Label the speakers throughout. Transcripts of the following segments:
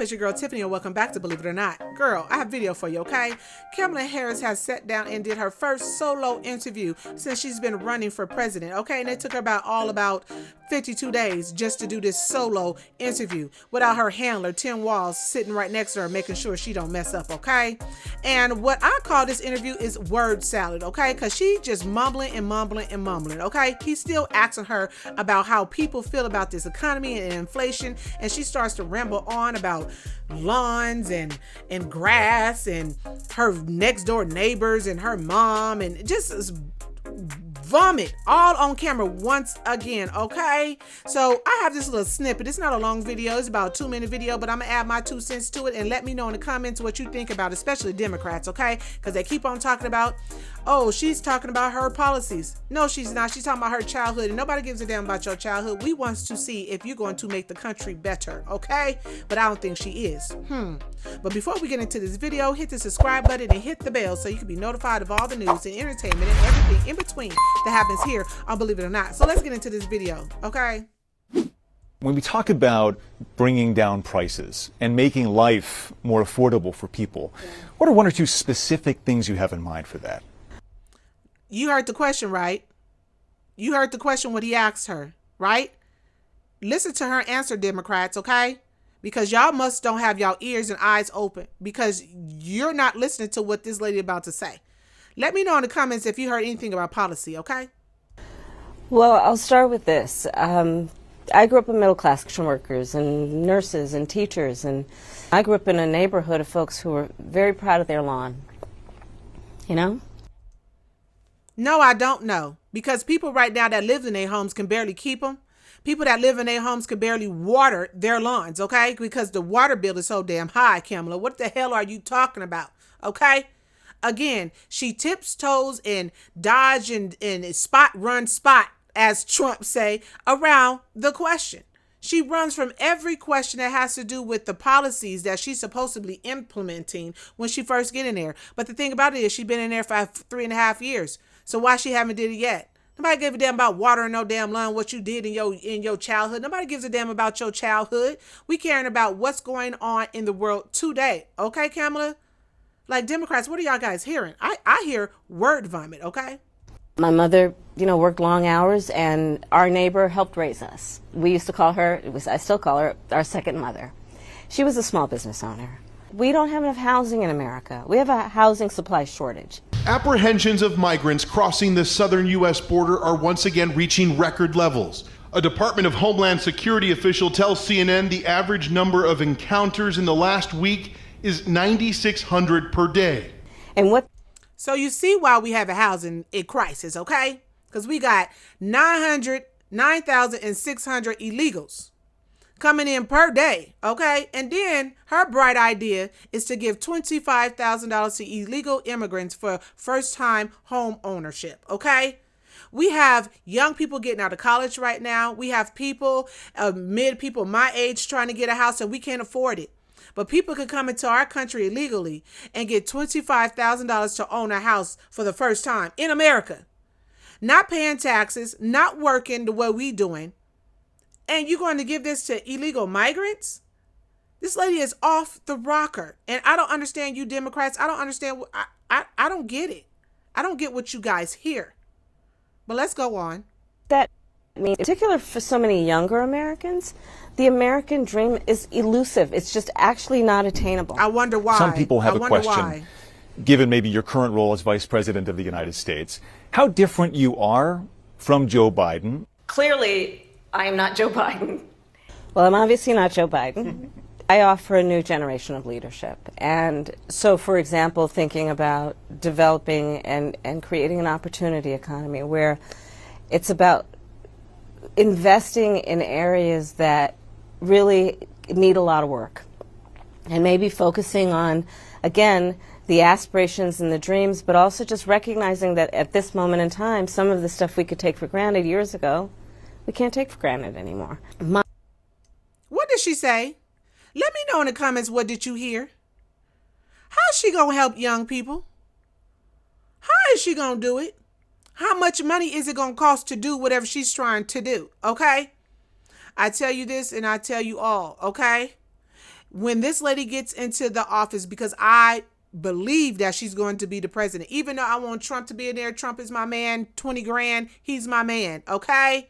Speaker 1: it's your girl Tiffany, and welcome back to Believe It or Not. Girl, I have video for you, okay? Kamala Harris has sat down and did her first solo interview since she's been running for president, okay? And it took her about 52 days just to do this solo interview without her handler, Tim Walls, sitting right next to her, making sure she don't mess up, okay? And what I call this interview is word salad, okay? Because she just mumbling and mumbling and mumbling, okay? He's still asking her about how people feel about this economy and inflation, and she starts to ramble on about lawns and grass and her next door neighbors and her mom, and just vomit all on camera once again, okay? So I have this little snippet. It's not a long video. It's about a 2-minute video, but I'm gonna add my 2 cents to it, and let me know in the comments what you think about it, especially Democrats, okay? Because they keep on talking about, oh, she's talking about her policies. No, she's not. She's talking about her childhood, and nobody gives a damn about your childhood. We want to see if you're going to make the country better, okay? But I don't think she is. But before we get into this video, hit the subscribe button and hit the bell so you can be notified of all the news and entertainment and everything in between that happens here on Believe It or Not. So let's get into this video, okay?
Speaker 2: When we talk about bringing down prices and making life more affordable for people, what are 1 or 2 specific things you have in mind for that?
Speaker 1: You heard the question, right? You heard the question what he asked her, right? Listen to her answer, Democrats, okay? Because y'all must don't have y'all ears and eyes open, because you're not listening to what this lady about to say. Let me know in the comments if you heard anything about policy, okay?
Speaker 3: Well, I'll start with this. I grew up in middle-class construction workers and nurses and teachers, and I grew up in a neighborhood of folks who were very proud of their lawn. You know?
Speaker 1: No, I don't know. Because people right now that live in their homes can barely keep them. People that live in their homes can barely water their lawns, okay? Because the water bill is so damn high, Kamala. What the hell are you talking about, okay? Again, she tips toes and dodge and spot, as Trump say, around the question. She runs from every question that has to do with the policies that she's supposedly implementing when she first get in there. But the thing about it is she's been in there for 3.5 years. So why she haven't did it yet? Nobody gave a damn about watering no damn lawn, what you did in your childhood. Nobody gives a damn about your childhood. We caring about what's going on in the world today. Okay, Kamala? Like, Democrats, what are y'all guys hearing? I hear word vomit, okay?
Speaker 3: My mother, worked long hours, and our neighbor helped raise us. We used to call her, I still call her, our second mother. She was a small business owner. We don't have enough housing in America. We have a housing supply shortage.
Speaker 4: Apprehensions of migrants crossing the southern U.S. border are once again reaching record levels. A Department of Homeland Security official tells CNN the average number of encounters in the last week is 9,600 per day.
Speaker 3: And what?
Speaker 1: So you see why we have a housing crisis, okay? Because we got 9,600 illegals coming in per day, okay? And then her bright idea is to give $25,000 to illegal immigrants for first-time home ownership, okay? We have young people getting out of college right now. We have people, people my age trying to get a house, and we can't afford it. But people can come into our country illegally and get $25,000 to own a house for the first time in America. Not paying taxes, not working the way we doing. And you're going to give this to illegal migrants? This lady is off the rocker. And I don't understand you Democrats. I don't understand. I don't get it. I don't get what you guys hear. But let's go on.
Speaker 3: That, in particular for so many younger Americans, the American dream is elusive. It's just actually not attainable.
Speaker 1: I wonder why.
Speaker 2: Some people have a question,
Speaker 1: why.
Speaker 2: Given maybe your current role as Vice President of the United States, how different you are from Joe Biden.
Speaker 5: Clearly, I am not Joe Biden.
Speaker 3: Well, I'm obviously not Joe Biden. I offer a new generation of leadership. And so, for example, thinking about developing and creating an opportunity economy where it's about investing in areas that really need a lot of work. And maybe focusing on, again, the aspirations and the dreams, but also just recognizing that at this moment in time, some of the stuff we could take for granted years ago, we can't take for granted anymore.
Speaker 1: What did she say? Let me know in the comments, what did you hear? How's she going to help young people? How is she going to do it? How much money is it going to cost to do whatever she's trying to do? Okay? I tell you this and I tell you all, okay? when this lady gets into the office, because I believe that she's going to be the president. Even though I want Trump to be in there, Trump is my man, 20 grand, he's my man, okay?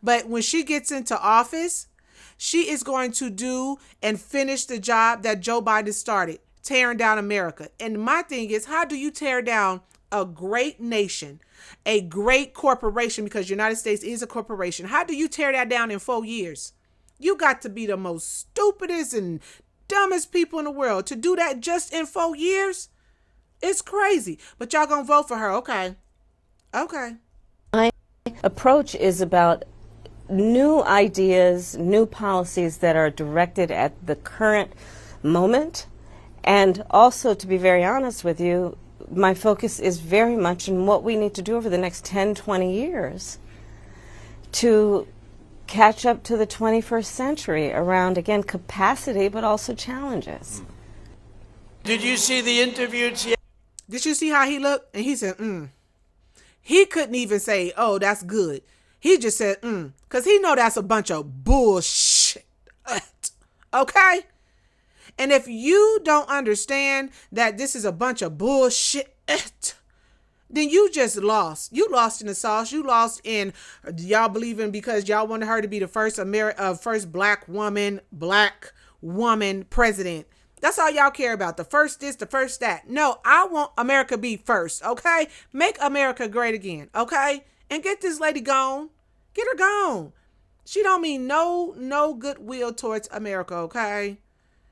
Speaker 1: But when she gets into office, she is going to do and finish the job that Joe Biden started, tearing down America. And my thing is, how do you tear down a great nation, a great corporation, because the United States is a corporation? How do you tear that down in 4 years? You got to be the most stupidest and dumbest people in the world to do that just in 4 years. It's crazy. But y'all gonna vote for her. Okay.
Speaker 3: My approach is about new ideas, new policies that are directed at the current moment. And also, to be very honest with you, my focus is very much in what we need to do over the next 10, 20 years to catch up to the 21st century around, again, capacity, but also challenges.
Speaker 6: Did you see the interview?
Speaker 1: Did you see how he looked? And he said, He couldn't even say, oh, that's good. He just said, because he know that's a bunch of bullshit. Okay? And if you don't understand that this is a bunch of bullshit, then you just lost. You lost in the sauce. You lost in y'all believing because y'all wanted her to be the first first black woman president. That's all y'all care about. The first this, the first that. No, I want America be first, okay? Make America great again, okay? And get this lady gone. Get her gone. She don't mean no goodwill towards America, okay?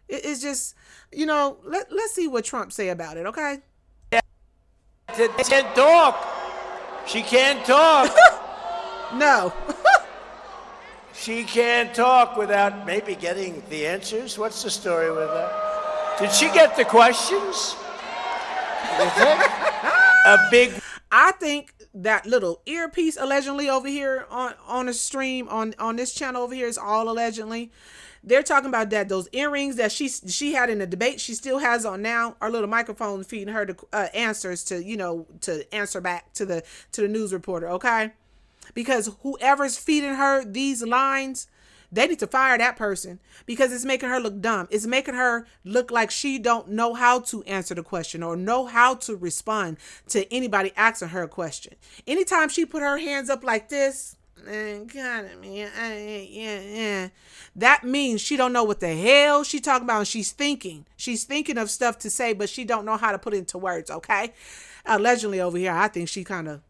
Speaker 1: It's just, let's see what Trump say about it, okay?
Speaker 6: She can't talk. She can't talk.
Speaker 1: No.
Speaker 6: She can't talk without maybe getting the answers. What's the story with that? Did she get the questions?
Speaker 1: I think that little earpiece allegedly over here on the stream on this channel over here is all allegedly. They're talking about that those earrings that she had in the debate she still has on now are little microphones feeding her the answers to answer back to the news reporter, okay? Because whoever's feeding her these lines, they need to fire that person because it's making her look dumb. It's making her look like she don't know how to answer the question or know how to respond to anybody asking her a question. Anytime she put her hands up like this, that means she don't know what the hell she talking about, and she's thinking of stuff to say, but she don't know how to put it into words, okay? Allegedly over here, I think she kind of,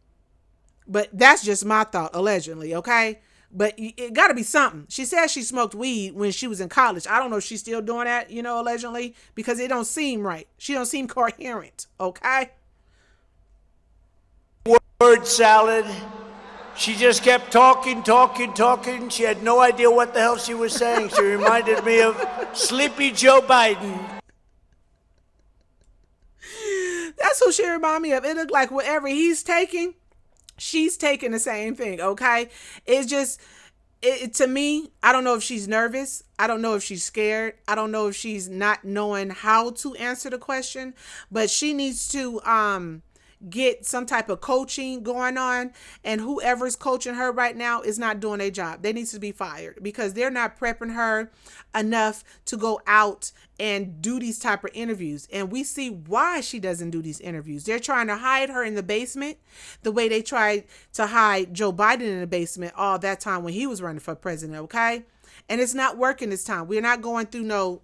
Speaker 1: but that's just my thought, allegedly, okay? But it got to be something. She said she smoked weed when she was in college. I don't know if she's still doing that, allegedly, because it don't seem right. She don't seem coherent, okay?
Speaker 6: Word salad. She just kept talking. She had no idea what the hell she was saying. She reminded me of Sleepy Joe Biden.
Speaker 1: That's who she reminded me of. It looked like whatever he's taking, she's taking the same thing, okay? It's just, to me, I don't know if she's nervous. I don't know if she's scared. I don't know if she's not knowing how to answer the question, but she needs to get some type of coaching going on, and whoever's coaching her right now is not doing their job. They need to be fired because they're not prepping her enough to go out and do these type of interviews. And we see why she doesn't do these interviews. They're trying to hide her in the basement the way they tried to hide Joe Biden in the basement all that time when he was running for president, okay? And it's not working this time. We're not going through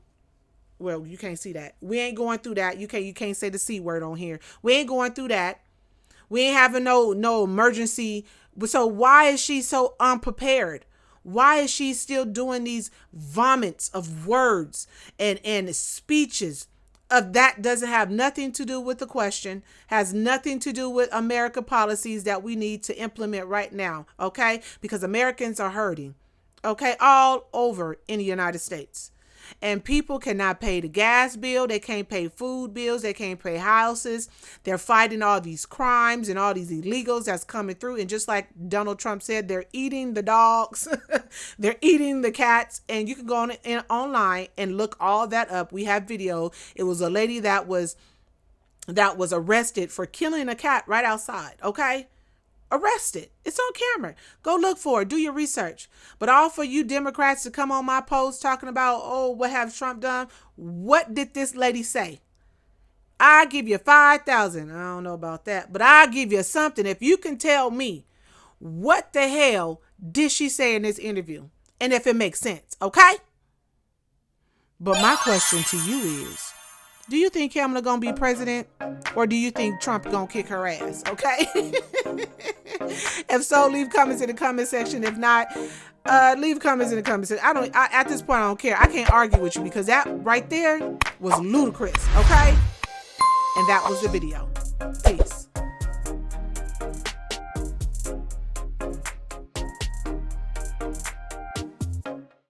Speaker 1: well, you can't see that. We ain't going through that. You can't say the C word on here. We ain't going through that. We ain't having no emergency. So why is she so unprepared? Why is she still doing these vomits of words and speeches of that doesn't have nothing to do with the question, has nothing to do with America policies that we need to implement right now, okay? Because Americans are hurting, okay, all over in the United States. And people cannot pay the gas bill. They can't pay food bills. They can't pay houses. They're fighting all these crimes and all these illegals that's coming through. And just like Donald Trump said, they're eating the dogs. They're eating the cats. And you can go online and look all that up. We have video. It was a lady that was arrested for killing a cat right outside. Okay. arrested. It's on camera. Go look for it. Do your research. But all for you Democrats to come on my post talking about, oh, what have Trump done? What did this lady say? I give you 5,000. I don't know about that, but I'll give you something if you can tell me what the hell did she say in this interview, and if it makes sense, okay? But my question to you is, do you think Kamala gonna be president, or do you think Trump gonna kick her ass? Okay. If so, leave comments in the comment section. If not, leave comments in the comment section. At this point, I don't care. I can't argue with you because that right there was ludicrous. Okay. And that was the video. Peace.